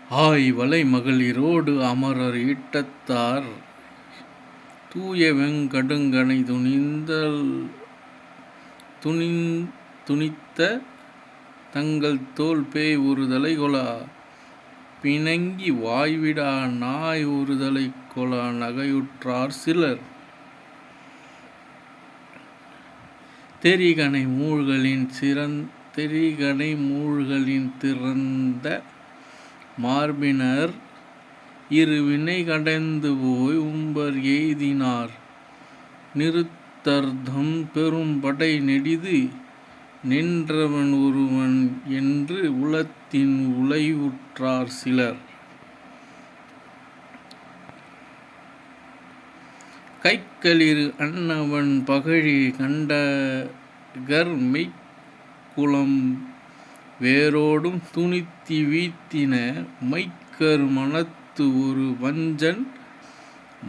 ஆய்வலை மகளிரோடு அமரர் ஈட்டத்தார் தூயவெங் கடுங்கணை துணித்த தங்கள் தோள் பேய் ஒருதலை கொளா பிணங்கி வாய்விடா நாய் ஒருதலை கொளா நகையுற்றார் சிலர். தெரிகணை மூழ்களின் திறந்த மார்பினர் இருவினை கடைந்து போய் உம்பர் எய்தினார் நிறுத்தர்தம் பெரும்படை நெடிது நின்றவன் ஒருவன் என்று உளத்தின் உளைவுற்றார் சிலர். கைக்களிறு அன்னவன் பகழி கண்டகர் மெய்க்குளம் வேரோடும் துணித்தி வீத்தின மைக்கரு மனத்து ஒரு வஞ்சன்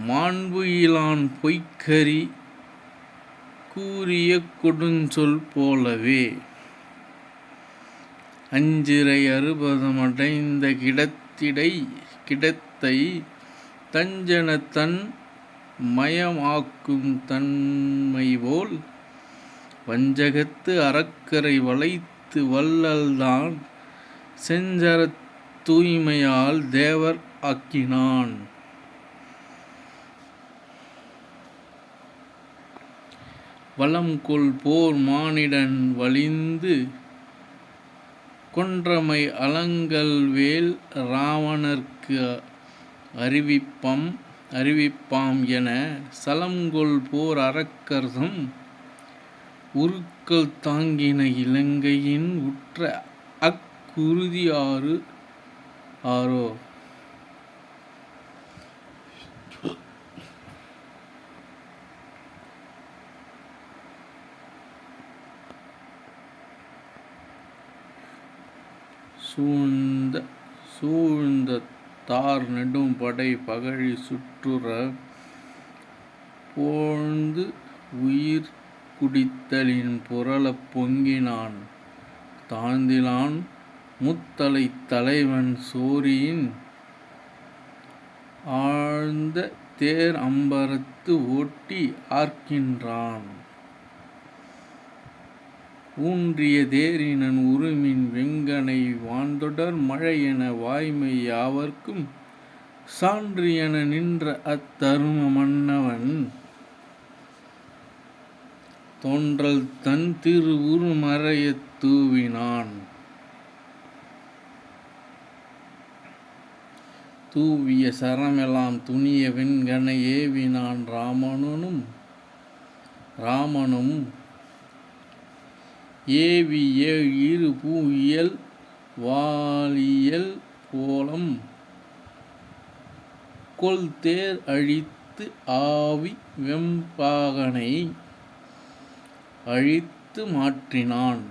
மாண்பு இலான் பொய்க்கரி கூறிய கொடுஞ்சொல் போலவே. அஞ்சிறை அறுபதம் அடைந்த கிடத்தை தஞ்சன தன் மயமாக்கும் தன்மைபோல் வஞ்சகத்து அறக்கரை வளைத்து வள்ளல்தான் செஞ்சரத் தூய்மையால் தேவர் ஆக்கினான். வளம்கொள் போர் மானிடன் வலிந்து கொன்றமை அலங்கல்வேல் இராவணர்க்கு அறிவிப்பாம் என சலம்கொள் போர் அரக்கர்தம் உருக்கள் தாங்கின இலங்கையின் உற்ற அக்குருதி ஆரோ. சூழ்ந்த தார் நெடும் படை பகழி சுற்றுற போழ்ந்து உயிர் குடித்தலின் புரளப் பொங்கினான் தாழ்ந்திலான் முத்தலை தலைவன் சோரியின் ஆழ்ந்த தேர் அம்பரத்து ஓட்டி ஆர்க்கின்றான். ஊன்றிய தேரினன் உருமின் வெங்கனை வான்தொடர் மழையென வாய்மை யாவர்க்கும் சான்று என நின்ற அத்தரும மன்னவன் தோன்றல் தன் திரு உருமறையத் தூவினான். தூவிய சரமெலாம் துணிய வெண்கனை ஏவினான் ராமனும் ஏவி இரு பூஇயல் வாலியல் போலம் கொள்தேர் அழித்து ஆவி வெம்பாகனை அழித்து மாற்றினான்.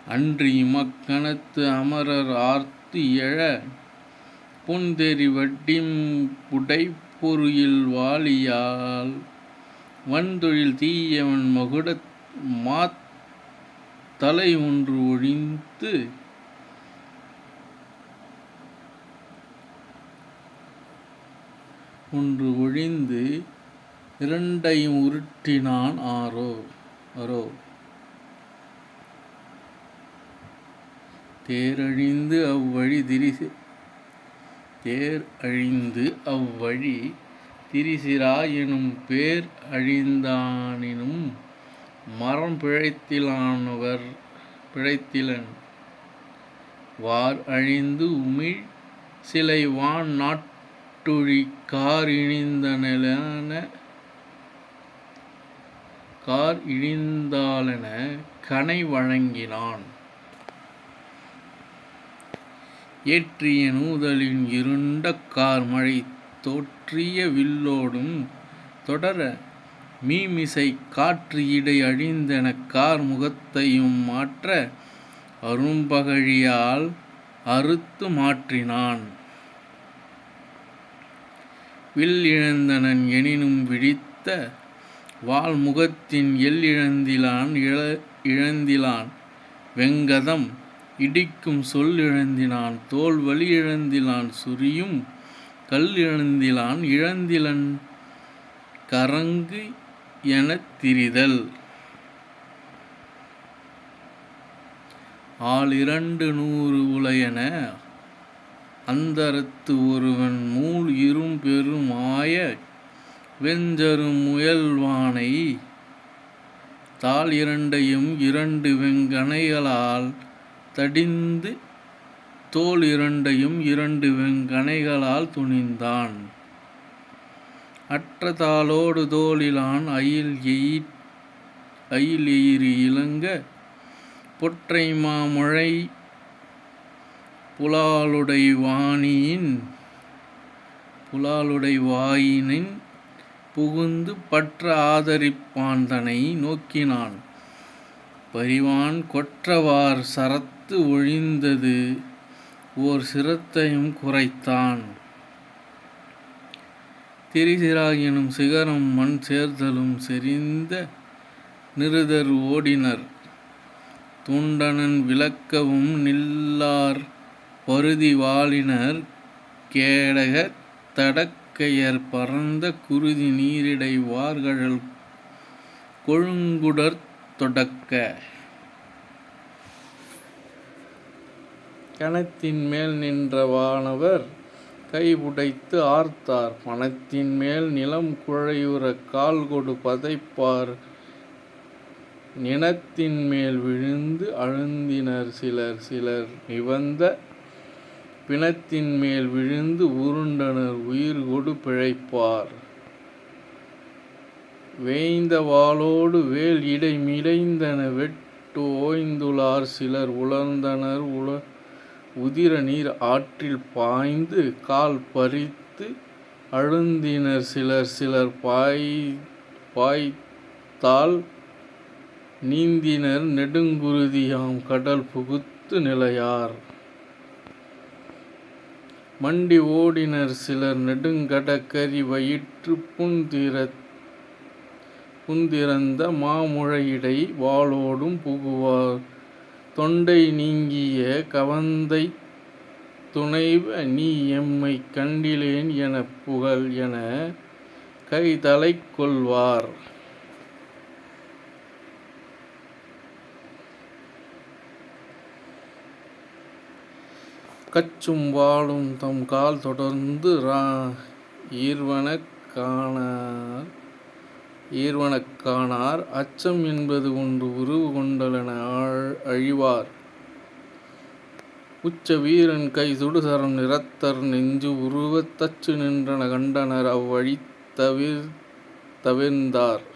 அன்றி மக்கணத்து அமரர் ஆர்த்து எழ பொன்தெறி வட்டிம் புடைப் பொருயில் வாளியால் வன்தொழில் தீயவன் மகுடத் மாத்தலை ஒன்று ஒழிந்து இரண்டையும் உருட்டினான் அரோ. தேரழிந்து அவ்வழி திரிசிரா எனும் பேர் அழிந்தானினும் மரம் பிழைத்திலன் வார் அழிந்து உமிழ் சிலை வான் நாட்டுழி கார் இழிந்தாலென கனை வழங்கினான். ஏற்றிய நூதலின் இருண்ட கார்மழை தோற்றிய வில்லோடும் தொடர மீமிசை காற்று இடை அழிந்தென கார் முகத்தையும் மாற்ற அரும்பகழியால் அறுத்து மாற்றினான். வில் இழந்தனன் எனினும் விழித்த வாள் முகத்தின் எல் இழந்திலான் வெங்கதம் இடிக்கும் சொல் இழந்தினான் தோல் வலி இழந்திலான் சுரியும் கல் இழந்திலான் இழந்திலன் கரங்கு எனத் திரிதல். ஆள் 200 உலையென அந்தரத்து ஒருவன் மூள் இரும்பெரும் ஆய வெஞ்சரு முயல்வானை தாள் 2ஐயும் 2 வெங்கணைகளால் தடிந்து தோள் 2ஐயும் 2 வெங்கணைகளால் துணிந்தான். அற்ற தாளோடு தோளிலான் அயில் எயிறு இலங்க பொற்றை மாமுழை புலாலுடை வாயினின் புகுந்து பற்ற ஆதரிப்பான்தனை நோக்கினான். பரிவான் கொற்றவார் சரத்து ஒழிந்தது ஓர் சிரத்தையும் குறைத்தான். திரிசிறாகினும் சிகரம் மண் சேர்தலும் செறிந்த நிருதர் ஓடினர். துண்டனன் விளக்கவும் நில்லார் பருதி வாளினர் கேடகத் தடக்கையர் பரந்த குருதி நீரிடை வார்கழல் கொழுங்குடர் தொடக்க. கணத்தின் மேல் நின்ற வானவர் கைபுடைத்து ஆர்த்தார். பணத்தின் மேல் நிலம் குழையுற கால்கொடு பதைப்பார். நினத்தின் மேல் விழுந்து அழுந்தினர் சிலர் நிவந்த பிணத்தின் மேல் விழுந்து உருண்டனர் உயிர்கொடு பிழைப்பார். வேய்ந்த வாளோடு வேல் இடை மிடைந்தன வெட்டு ஓய்ந்துளார் சிலர் உலர்ந்தனர் உதிர நீர் ஆற்றில் பாய்ந்து கால் பறித்து அழுந்தினர் சிலர் பாய்த்தால் நீந்தினர் நெடுங்குருதியாம் கடல் புகுத்து நிலையார். மண்டி ஓடினர் சிலர் நெடுங்கடக்கரி வயிற்று புந்திறந்த மாமுழையிடை வாளோடும் புகுவார். தொண்டை நீங்கிய கவந்தை துணைவ நீ எம்மை கண்டிலேன் எனப் புகழ் என கைதலை கொள்வார். கச்சும் வாளும் தம் கால் தொடர்ந்து ஈர்வனக் காணார். அச்சம் என்பது ஒன்று உருவு கொண்டலென அழிவார். உச்ச வீரன் கை சுடுசரம் நிறத்தர் நெஞ்சு உருவத் தச்சு நின்றன கண்டனர் அவ்வழி தவிர்ந்தார்.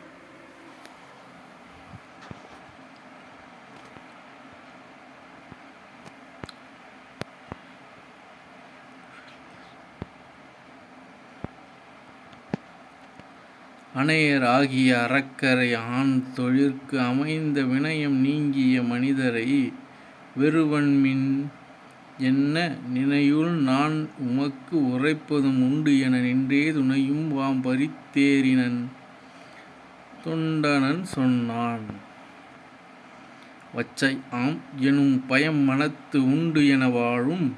அனையர் ஆகிய அரக்கரை ஆண் தொழிற்கு அமைந்த வினயம் நீங்கிய மனிதரை வெறுவன்மின் என்ன நினையுள் நான் உமக்கு உரைப்பதும் உண்டு என நின்றே துணையும் வாம் பரித்தேறினன் தொண்டனன் சொன்னான். வச்சை ஆம் எனும் பயம் மனத்து உண்டு என வாழும்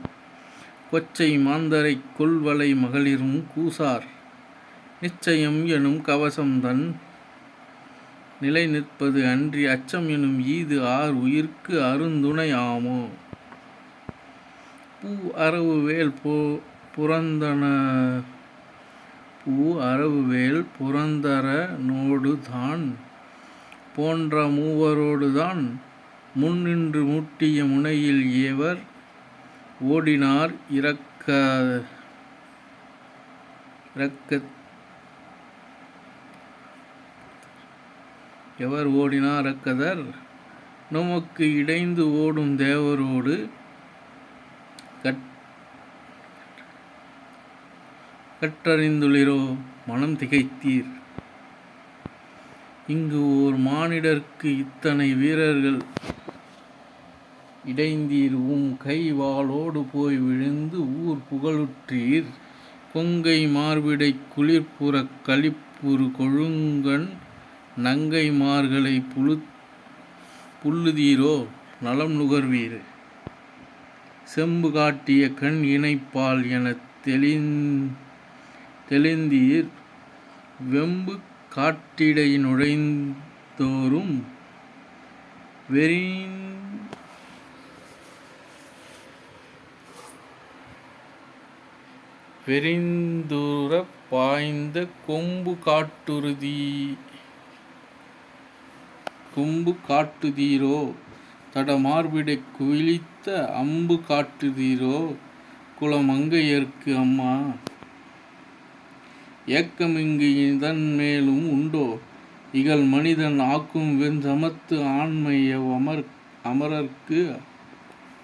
கொச்சை மாந்தரைக் கொல்வலை மகளிரும் கூசார். நிச்சயம் எனும் கவசம்தன் நிலை நிற்பது அன்றி அச்சம் எனும் ஈது ஆர் உயிர்க்கு அருந்துணை ஆமோ. பூ அரவுவேல் புரந்தரனோடுதான் போன்ற மூவரோடுதான் முன்னின்று முட்டிய முனையில் எவர் ஓடினார் இரக்கதர் நுமக்கு இடைந்து ஓடும் தேவரோடு கற்றறிந்துளிரோ மனம் திகைத்தீர். இங்கு ஓர் மானிடர்க்கு இத்தனை வீரர்கள் இடைந்தீர். கை வாளோடு போய் விழுந்து ஊர் புகழுற்றீர். கொங்கை மார்பிடை குளிர்புறக் களிப்புறு கொழுங்கன் நங்கை மார்களை புல்லுதீரோ நலம் நுகர்வீர். செம்பு காட்டிய கண் இணைப்பால் எனத் தெளிந்தீர். வெம்பு காட்டிடை நுழைந்தோறும் வெறிந்துறப் பாய்ந்த கொம்பு காட்டுதீரோ. தடமார்பிடைக் குவிழித்த அம்பு காட்டுதீரோ. குலமங்கையர்க்கு அம்மா. ஏக்கமிங்கு இதன்மேலும் உண்டோ. இகல் மனிதன் ஆக்கும் வெஞ்சமத்து ஆண்மை அமரர்க்கு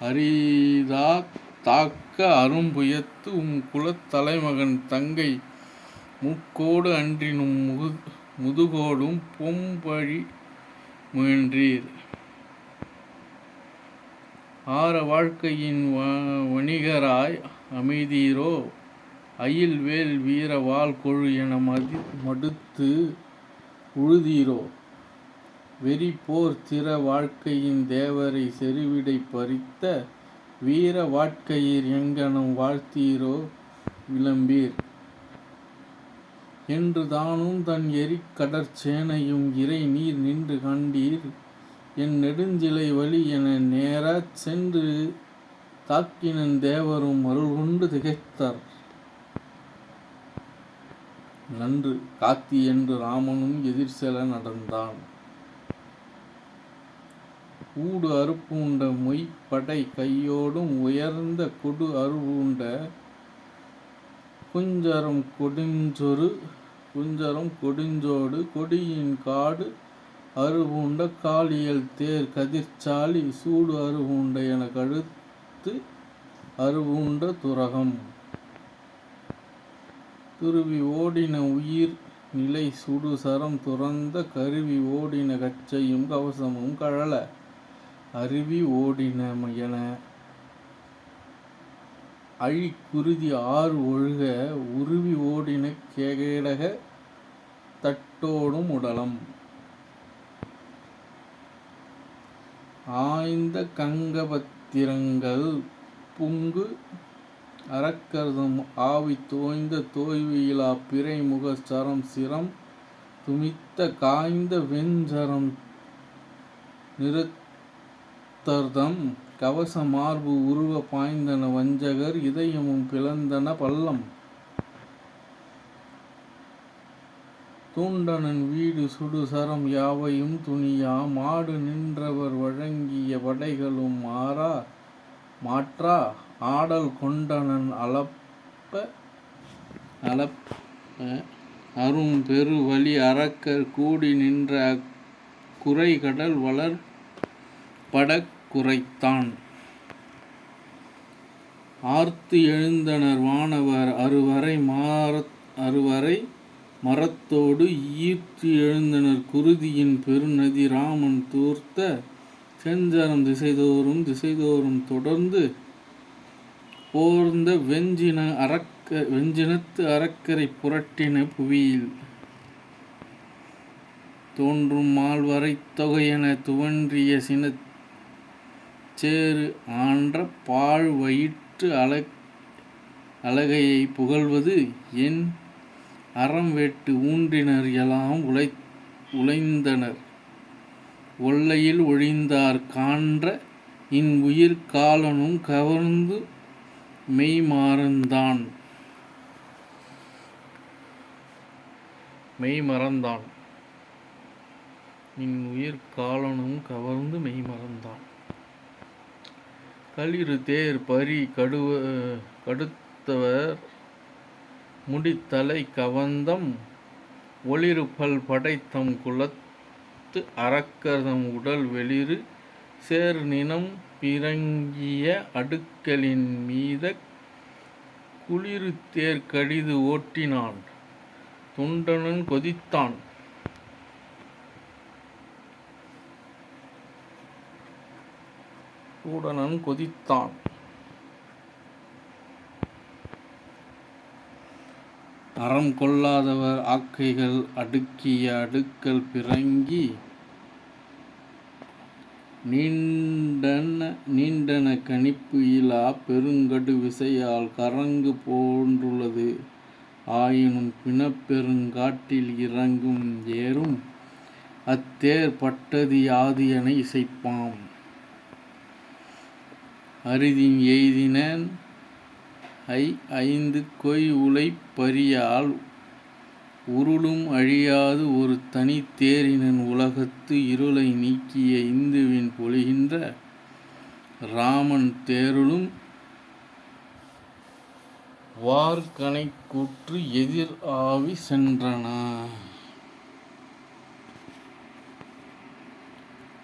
அரிதாத் தாக்க அரும்புயத்து குலத் தலைமகன் தங்கை மூக்கோடு அன்றினும் முதுகோடும் பொம்பழி முயன்றீர். ஆர வாழ்க்கையின் வணிகராய் அமைதீரோ. அயில் வேல் வீர வாள் கொழு என மடுத்து உழுதீரோ. வெறி போர் திற வாழ்க்கையின் தேவரை செருவிடை பறித்த வீர வாட்கையர் எங்கனம் வாழ்த்தீரோ. விளம்பீர் என்று தானும் தன் எரிக் கடற்சேனையும் இறை நீர் நின்று கண்டீர். என் நெடுஞ்சிலை வழி என நேராச் சென்று தாக்கினன் தேவரும் அருள்கொண்டு திகைத்தர். நன்று காத்தி என்று ராமனும் எதிர்செல நடந்தான். ஊடு அறுப்புண்ட மொய்ப்படை கையோடும் உயர்ந்த கொடு அறுவுண்ட குஞ்சரம் கொடுஞ்சோடு கொடியின் காடு அறுவுண்ட காலியல் தேர் கதிர்ச்சாலி சூடு அறுவுண்ட என கழுத்து அறுவுண்ட துரகம். துருவி ஓடின உயிர் நிலை சுடு சரம் துறந்த கருவி ஓடின கச்சையும் கவசமும் கழல அருவி ஓடின என அழிக்குருதி ஆறு ஒழுக உருவி ஓடின கேடக தட்டோடும் உடலம். ஆய்ந்த கங்கபத்திரங்கள் புங்கு அரக்கர்தம் ஆவி தோய்ந்த தோய்வு இலா பிறை முக சரம் சிரம் துமித்த காய்ந்த வெஞ்சரம் நிறுத்தர்தம் கவச மார்பு உருவ பாய்ந்தன வஞ்சகர் இதயமும் பிளந்தன பள்ளம். தூண்டனன் வீடு சுடு சரம் யாவையும் துணியா மாடு நின்றவர் வழங்கிய படைகளும் மாற்றா ஆடல் கொண்டனன் அளப்ப அரும் பெரு வழி அரக்கர் கூடி நின்ற அக்குறை கடல் வளர்படக் குரைத்தான். ஆர்த்து எழுந்தனர் வானவர் அருவரை மரத்தோடு ஈர்த்து எழுந்தனர் குருதியின் பெருநதி ராமன் தூர்த்த செஞ்சரம் திசைதோறும் தொடர்ந்து போர்ந்த வெஞ்சினத்து அரக்கரை புரட்டின புவியில். தோன்றும் மால்வரை தொகையென துவன்றிய சினச் சேறு ஆன்ற பாழ் வயிற்று அலகையை புகழ்வது என் அறம் வேட்டு ஊன்றினர் எலாம் உழைந்தனர் ஒல்லையில் ஒழிந்தார் கான்ற இன் உயிர் காலனும் கவர்ந்து மெய்மறந்தான். இன் உயிர் காலனும் கவர்ந்து மெய்மறந்தான். களிறு தேர் பரி கடுத்தவர் முடித்தலை கவந்தம் ஒளிரு பல் படைத்தம் குலத்து அரக்கர்தம் உடல் வெளிறு சேர் நினம் பிறங்கிய அடுக்களின் மீத குளிரு தேர் கடிது ஓட்டினான். துண்டனன் கொதித்தான். அறம் கொள்ளாதவர் ஆக்கைகள் அடுக்கிய அடுக்கல் பிறங்கி நீண்டன கணிப்பு இலா பெருங்கடு விசையால் கறங்கு போன்றுளது. ஆயினும் பிணப்பெருங்காட்டில் இறங்கும் ஏறும் அத்தேர் பட்டது யாது என இசைப்பாம். அரிதின் எய்தினன் ஐந்து கொய் உழைப் பரியால் உருளும் அழியாது ஒரு தனித் தேரினன் உலகத்து இருளை நீக்கிய இந்துவின் பொலிகின்ற இராமன் தேருளும் வார்கணைக் கூற்று எதிர் ஆவி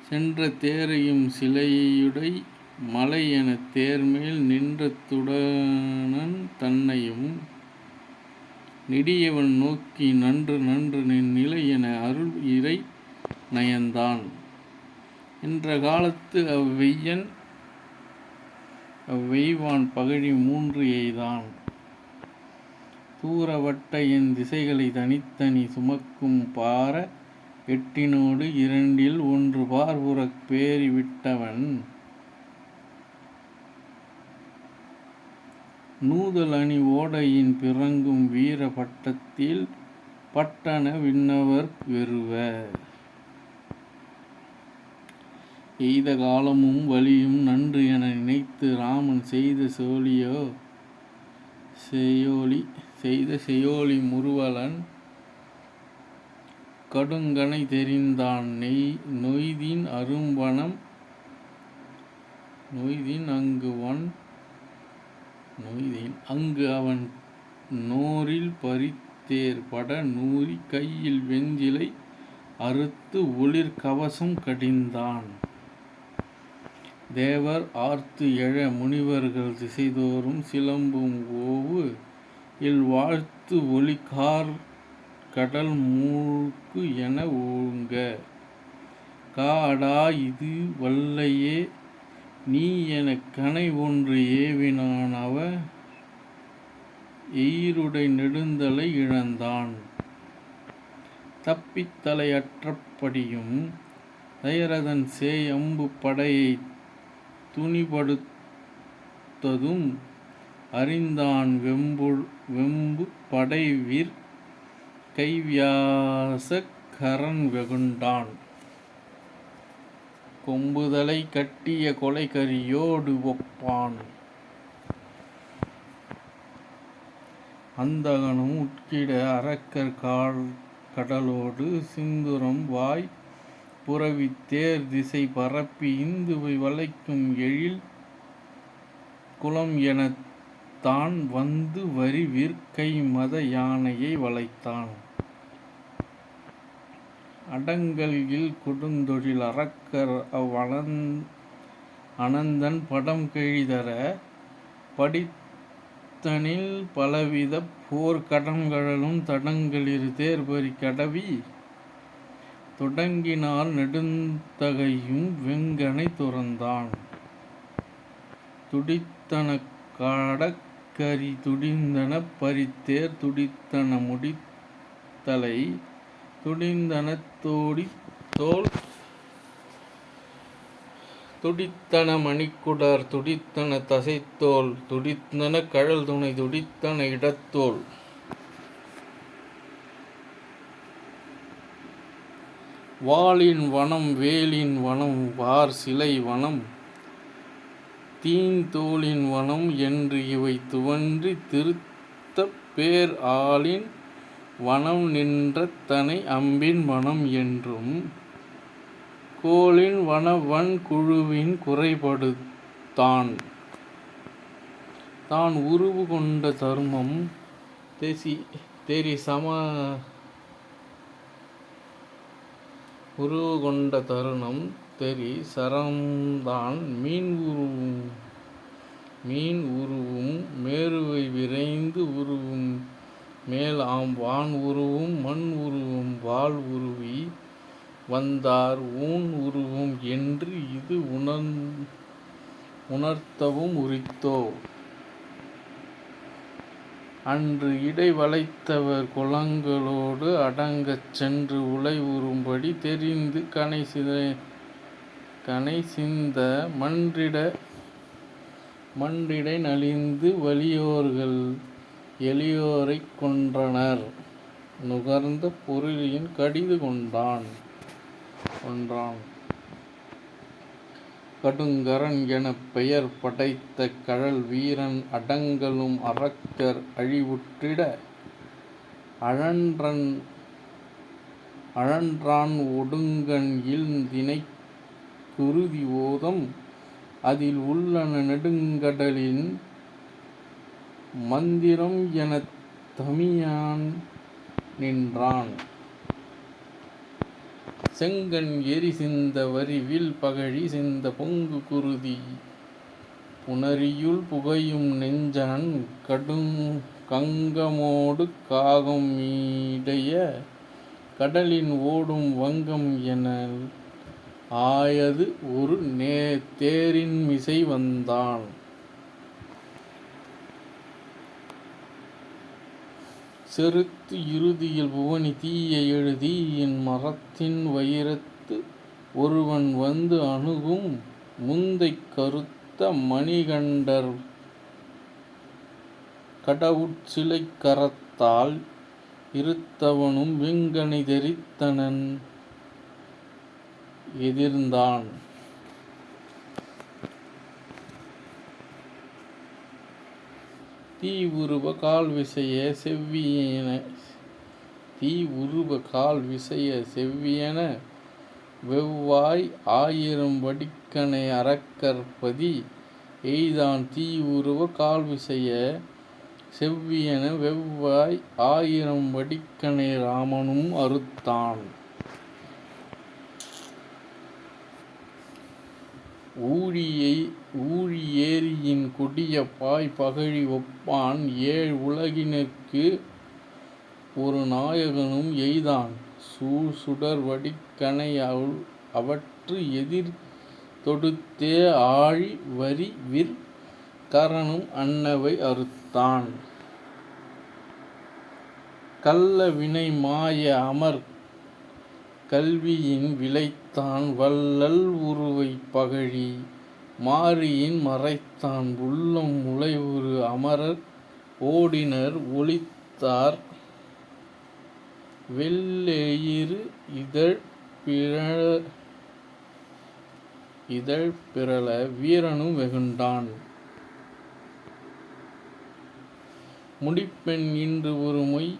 சென்ற தேரையும் சிலையுடை மலை எனத் தேர்மேல் நின்ற துடனன் தன்னையும் நெடியவன் நோக்கி நன்று நின் நிலை என அருள் இறை நயந்தான். என்ற காலத்து அவ்வெய்வான் பகழி 3 எய்தான். தூரவட்ட என் திசைகளை தனித்தனி சுமக்கும் பார எட்டினோடு 2 1 பார்புறப் பேரி விட்டவன் நூதல் அணி ஓடையின் பிறங்கும் வீர பட்டத்தில் பட்டன விண்ணவர் வெறுவ. எய்த காலமும் வழியும் நன்று என நினைத்து இராமன் செய்த செயோலி முறுவலன் கடுங்கணை தெரிந்தான். நொய்தின் அரும்பணம் அங்கு அவன் நோரில் பரித்தேர் பட நூறி கையில் வெஞ்சிலை அறுத்து ஒளிர் கவசம் கடிந்தான். தேவர் ஆர்த்து எழ முனிவர்கள் திசைதோறும் சிலம்பும் ஓவு இல் வாழ்த்து ஒலிகார் கடல் மூழ்கு என ஓங்க. காடா இது வல்லையே நீ எனக் கணை ஒன்று ஏவினான் அவ எயிருடை நெடுந்தலை இழந்தான். தப்பித் தலை அற்றபடியும் தயரதன் சேய் அம்பு படையைத் துணிபடுத்ததும் அறிந்தான் வெம்பு படைவிற் கைவியாசக் கரன் வெகுண்டான். கொம்புதலை கட்டிய கொலைக்கரியோடு ஒப்பான். அந்தகனும் உட்கிட அரக்கர் கடலோடு சிந்துரம் வாய் புரவித் தேர் திசை பரப்பி இந்துவை வளைக்கும் எழில் குலம் எனத் தான் வந்து வரி விற்கை மத யானையை வளைத்தான். அடங்கல் இல் கொடுந்தொழில் அரக்கர் அனந்தன் படம் கெழிதர படித்தனில் பலவிதப் போர் கடங்கழலும் தடங்களிரு தேர்பரி கடவி தொடங்கினார் நெடுந்தகையும் வெங்கணை துறந்தான். துடித்தன கடக்கரி துடிந்தன பரித்தேர் துடித்தன முடித்தலை துடிந்தன தோள் துடித்தன மணிக்குடர் துடித்தன தசைத்தோல் துடித்தன கழல் துணை துடித்தன இடத்தோல். வாளின் வனம் வேலின் வனம் வார் சிலை வனம் தீந்தோளின் வனம் என்று இவை துவன்றி திருத்தப் பேர் ஆலின் வனம் நின்ற தனை அம்பின் வனம் என்றும் கோளின் வனவன் குழுவின் குறைபடுத்தான். தான் உருவு கொண்ட தருமம் தெரி சரம்தான் மீன் உருவும் மேருவை விரைந்து உருவும் மேல் ஆம் வான் உருவும் மண் உருவும் வாள் உருவி வந்தார் ஊன் உருவும் என்று இது உணர்த்தவும் உரித்தோ. அன்று இடை வளைத்தவர் குலங்களோடு அடங்கச் சென்று உலை உறும்படி தெரிந்து கனைசிந்த மன்றிடை நலிந்து வலியோர்கள் எளியோரைக் கொன்றனர். நுகர்ந்த பொருளின் கடிது கொண்டான். கடுங்கரன் எனப் பெயர் படைத்த கழல் வீரன் அடங்கலும் அரக்கர் அழிவுற்றிட அழன்றான் ஒடுங்கண் இல்தினைக் குருதி ஓதம் அதில் உள்ளன நெடுங்கடலின் மந்திரம் எனத் தமியான் நின்றான். செங்கண் எரிசிந்த வரிவில் பகழி சிந்த பொங்கு குருதி புணரியுள் புகையும் நெஞ்சன் கங்கமோடு காகம் மீடைய கடலின் ஓடும் வங்கம் எனல் ஆயது ஒரு தேரின் மிசை வந்தான். செருத்து இறுதியில் புவனி தீய எழு தீயின் மரத்தின் வயிரத்து ஒருவன் வந்து அணுகும் முந்தைக் கருத்த மணிகண்டர் கடவுட்சிலைக் கரத்தால் இருத்தவனும் வெங்கணை தெரித்தனன் எதிர்ந்தான். தீவுருவ கால் விசைய செவ்வியென வெவ்வாய் ஆயிரம் வடிக்கணை அரக்கர் பதி எய்தான். தீவுருவ கால்விசைய செவ்வியென வெவ்வாய் ஆயிரம் வடிக்கணை ராமனும் அறுத்தான். ஊழி ஏரியின் கொடிய பாய் பகழி ஒப்பான் ஏழ் உலகினர்க்கு ஒரு நாயகனும் எய்தான். சுடர் வடிக்கணை அவற்று எதிர் தொடுத்தே ஆழி வரிவிற் கரனும் அன்னவை அறுத்தான். கள்ள வினை மாய அமர் கல்வியின் விளைத்தான் வள்ளல் உருவைப் பகழி மாரியின் மறைத்தான். உள்ளம் முளைவுறு அமரர் ஓடினர் ஒளித்தார் வெள்ளெயிறு இதழ் பிறழ வீரனும் வெகுண்டான். முடிப்பெண் இன்று ஒரு மொய்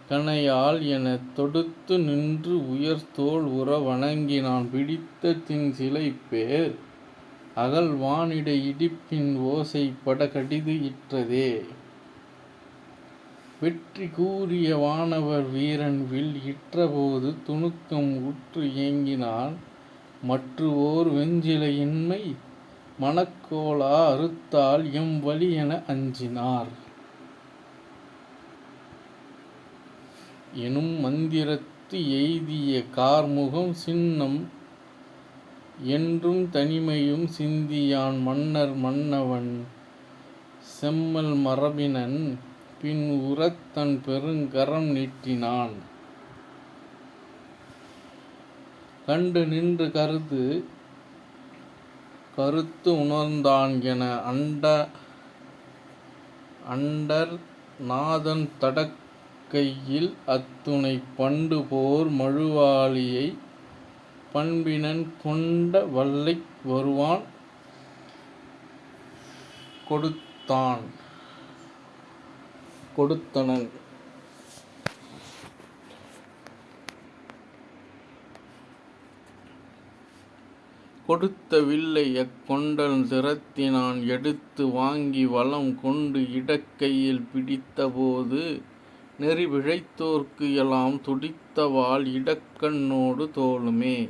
கணையாள் எனத் தொடுத்து நின்று உயர்தோள் உற வணங்கினான். பிடித்த திண் சிலைபேர் அகல் வானிடை இடிப்பின் ஓசை பட கடிது இற்றதே. வெற்றி கூறிய வானவர் வீரன் வில் இற்றபோது துணுக்கம் உற்று ஏங்கினான். மற்றுவோர் வெஞ்சிலை இன்மை மனக்கோலா அறுத்தால் எம் வலி என அஞ்சினார். எனும் மந்திரத்து எய்திய கார்முகம் சின்னம் என்றும் தனிமையும் சிந்தியான். மன்னர் மன்னவன் செம்மல் மரபினன் பின் உரத்தன் பெருங்கரம் நீட்டினான். கண்டு நின்று கருத்து உணர்ந்தான் என அண்டர் நாதன் தடக்கையில் அத்துணை பண்டு போர் மழுவாளியை பண்பினன் கொண்ட வல்லைக் வருவான் கொடுத்தனன். கொடுத்த வில்லை அக்கொண்டல் திறத்தினான் எடுத்து வாங்கி வலம் கொண்டு இடக்கையில் பிடித்தபோது நெறி பிழைத்தோர்க்கு எலாம் துடித்தவால் இடக்கண்ணோடு தோளுமே.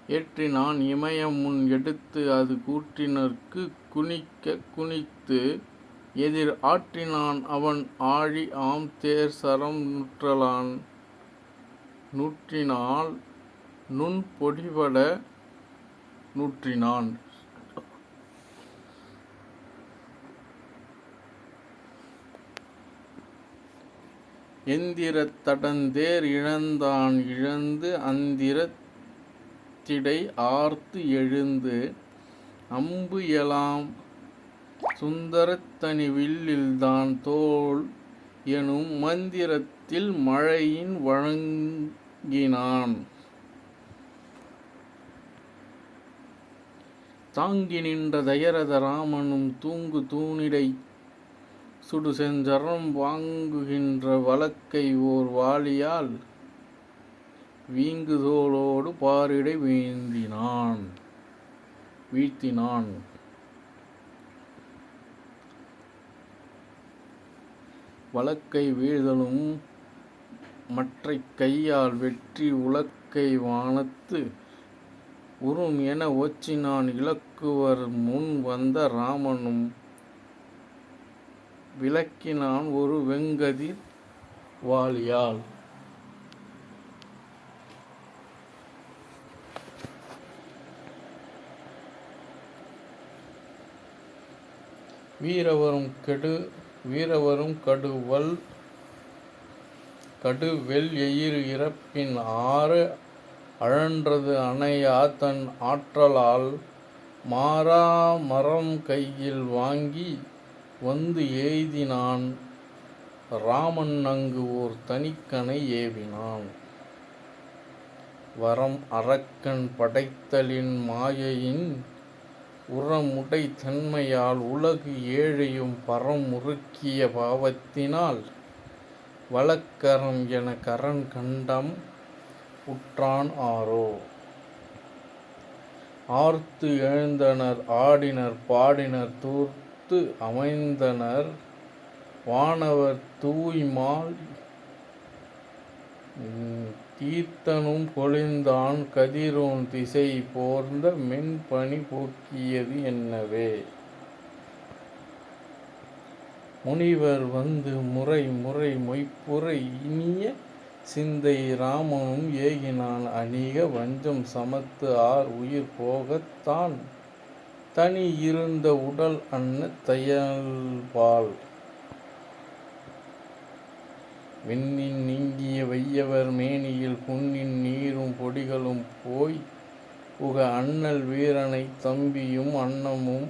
ஏற்றினான் இமய முன் எடுத்து அது கூற்றினர்க்கு குனித்து எதிர் ஆற்றினான் அவன் ஆழி ஆம் தேர் சரம் நூற்றினால் நுண் பொடிபட நூற்றினான். எந்திரத் தடந்தேர் இழந்தான் இழந்து அந்திரத் திடை ஆர்த்து எழுந்து அம்பு எலாம் சுந்தரத் தனி வில்லில்தான் தோள் எனும் மந்திரத்தில் மழையின் வழங்கினான். தாங்கி நின்ற தயரத ராமனும் தூங்கு தூணிடை சுடு செஞ்சரம் வாங்குகின்ற வழக்கை ஓர் வாளியால் வீங்கு தோளோடு பாரிடை வீழ்த்தினான். வழக்கை வீழ்தலும் மற்றைக் கையால் வெற்றி உலக்கை வானத்து உறும் என ஒச்சினான். இலக்குவர் முன் வந்த ராமனும் விளக்கினான் ஒரு வெங்கதிர் வாளியால். வீரவரும் கடுவெல் எயிறு இறப்பின் ஆறு அழன்றது அணையா தன் ஆற்றலால் மாறா மரம் கையில் வாங்கி வந்து எய்தினான். ராமன் அங்கு ஓர் தனிக்கணை ஏவினான். வரம் அரக்கன் படைத்தலின் மாயையின் உரமுடை தன்மையால் உலகு ஏழையும் பரம் முறுக்கிய பாவத்தினால் வழக்கரம் என கரன் கண்டம் உற்றான் ஆரோ. ஆர்த்து எழுந்தனர் ஆடினர் பாடினர் தூர்த்து அமைந்தனர் வானவர் தூய்மால் தீர்த்தனும் பொழிந்தான் கதிரோன் திசை போர்ந்த மென்பனி போக்கியது என்னவே. முனிவர் வந்து முறை மொய்ப்புரை இனிய சிந்தை ராமனும் ஏகினான் அணிக வஞ்சம் சமத்து ஆர் உயிர் போகத்தான் தனி இருந்த உடல் அன்ன தையல்பால். விண்ணின் நீங்கிய வையவர் மேனியில் புண்ணின் நீரும் பொடிகளும் போய் புக அண்ணல் வீரனை தம்பியும் அன்னமும்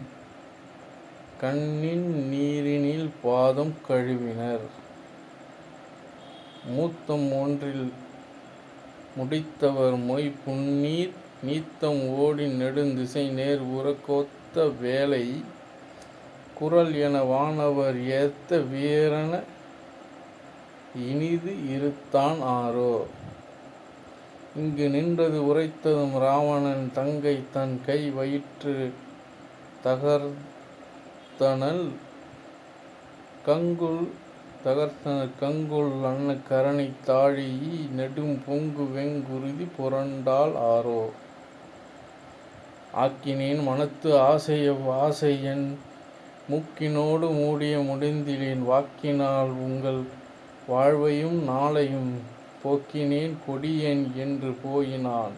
கண்ணின் நீரினில் பாதம் கழுவினர். மூத்தம் ஒன்றில் முடித்தவர் மொய் புன்னீர் நீத்தம் ஓடி நெடுந்திசை நேர் உறக்கொத்த வேலை குரல் என வானவர் ஏத்த வீரன இனிது இருத்தான் ஆரோ. இங்கு நின்றது உரைத்ததும் ராவணன் தங்கை தன் கை வயிற்று தகர்த்தனல் கங்குல் அன்ன கரணி தாழி நெடும் பொங்கு வெங்குருதி புரண்டால் ஆரோ. ஆக்கினேன் மனத்து ஆசையன் மூக்கினோடு மூடிய முடிந்திலேன் வாக்கினால் உங்கள் வாழ்வையும் நாளையும் போக்கினேன் கொடியேன் என்று போயினான்.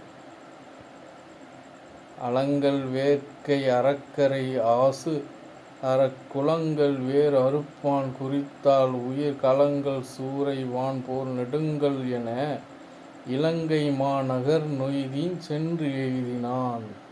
அலங்கள் வேட்கை அறக்கரை ஆசு அறக்குலங்கள் வேறு அறுப்பான் குறித்தால் உயிர் கலங்கள் சூறை வான் போர் நெடுங்கள் என இலங்கை மாநகர் நொய்தீன் சென்று எழுதினான்.